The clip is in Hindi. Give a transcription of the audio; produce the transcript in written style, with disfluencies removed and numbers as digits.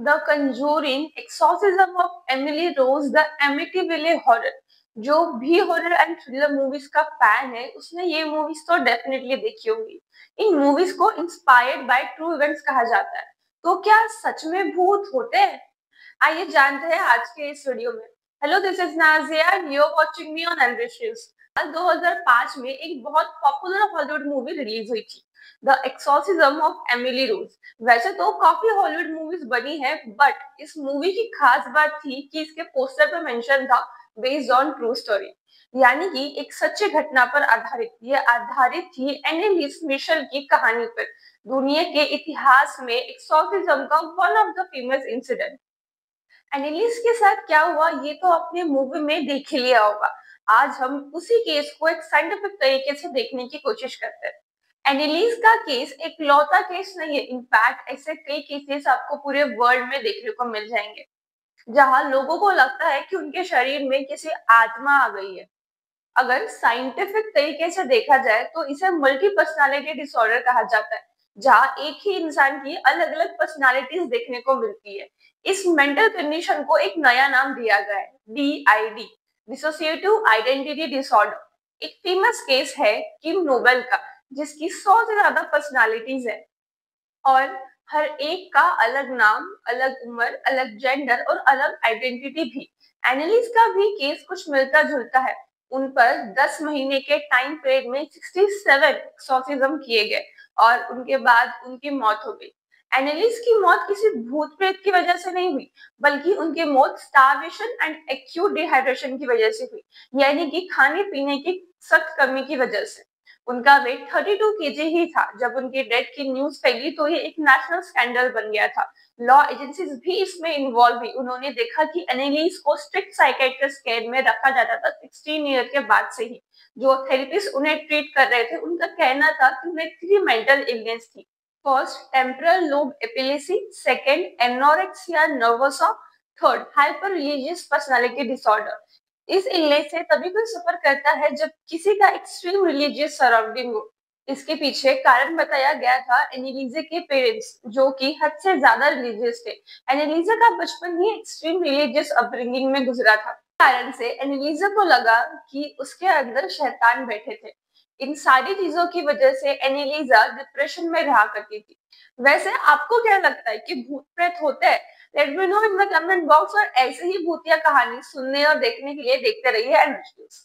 The Conjuring, exorcism of Emily Rose, the Amityville horror. जो भी हॉरर एंड थ्रिलर मूवीज का फैन है उसने ये मूवीज तो डेफिनेटली देखी होगी। इन मूवीज को इंस्पायर्ड बाय ट्रू इवेंट्स कहा जाता है। तो क्या सच में भूत होते हैं? आइए जानते हैं आज के इस वीडियो में। Hello, this is Nazia and you are watching me on एनरिशियस। साल 2005 में एक बहुत पॉपुलर हॉलीवुड मूवी रिलीज हुई थी, द एक्सॉर्सिज्म ऑफ एमिली रोज। वैसे तो काफी हॉलीवुड मूवीज बनी है, बट इस मूवी की खास बात थी कि इसके पोस्टर पर मेंशन था बेस्ड ऑन ट्रू स्टोरी, यानी कि एक सच्ची घटना पर आधारित। ये आधारित थी एनेलिस मिशेल की कहानी पर, दुनिया के इतिहास में एक्सॉर्सिज्म का one of the famous incident. Anneliese के साथ क्या हुआ ये तो आपने मूवी में देख ही लिया होगा। आज हम उसी केस को एक साइंटिफिक तरीके से देखने की कोशिश करते हैं। एनिलिस का केस एक लौता केस नहीं है, इनफैक्ट ऐसे कई केसेस आपको पूरे वर्ल्ड में देखने को मिल जाएंगे जहां लोगों को लगता है कि उनके शरीर में किसी आत्मा आ गई है। अगर साइंटिफिक तरीके से देखा जाए तो इसे मल्टी पर्सनालिटी डिसऑर्डर कहा जाता है, जहाँ एक ही इंसान की अलग अलग पर्सनालिटीज देखने को मिलती है। इस मेंटल कंडीशन को एक नया नाम दिया गया है, DID, डिसोसिएटिव आइडेंटिटी डिसऑर्डर। एक फेमस केस है किम नोबेल का, जिसकी 100 से ज्यादा पर्सनालिटीज है और हर एक का अलग नाम, अलग उम्र, अलग जेंडर और अलग आइडेंटिटी भी। एनालिस का भी केस कुछ मिलता जुलता है। उन पर 10 महीने के टाइम पीरियड में 67 एक्सॉर्सिज्म किए गए और उनके बाद उनकी मौत हो गई। एनालिस की मौत किसी भूत प्रेत की वजह से नहीं हुई, बल्कि उनकी मौत स्टार्वेशन एंड एक्यूट डिहाइड्रेशन की वजह से हुई, यानी कि खाने पीने की सख्त कमी की वजह से। उनका वेट 32 केजी ही था। जब उनकी डेथ की न्यूज फैली तो ये एक नेशनल स्कैंडल बन गया था। लॉ एजेंसीज भी इसमें इन्वॉल्व हुई। उन्होंने देखा कि एनेलिस को स्ट्रिक्ट साइकेट्रिस्ट केयर में रखा जाता था 16 ईयर के बाद से ही। जो थेरेपिस्ट उन्हें ट्रीट कर रहे थे उनका कहना था कि उन्हें 3 मेंटल इलनेस थी। First, temporal lobe epilepsy, second, anorexia nervosa, third, hyper religious personality disorder. इस इलनेस से तभी कोई सफर करता है जब किसी का एक्सट्रीम रिलीजियस सराउंडिंग हो। इसके पीछे कारण बताया गया था एनिलीजा के पेरेंट्स, जो कि हद से ज्यादा रिलीजियस थे। एनिलीजा का बचपन ही एक्सट्रीम रिलीजियस अपब्रिंगिंग में गुजरा था। कारण से एनिलीजा को लगा कि उसके अंदर शैतान बैठे थे। इन सारी चीजों की वजह से एनिलीजा डिप्रेशन में रहा करती थी। वैसे आपको क्या लगता है कि भूत प्रेत होते हैं? Let me know in the comment box. और ऐसे ही भूतिया कहानी सुनने और देखने के लिए देखते रहिए एनरिच न्यूज़।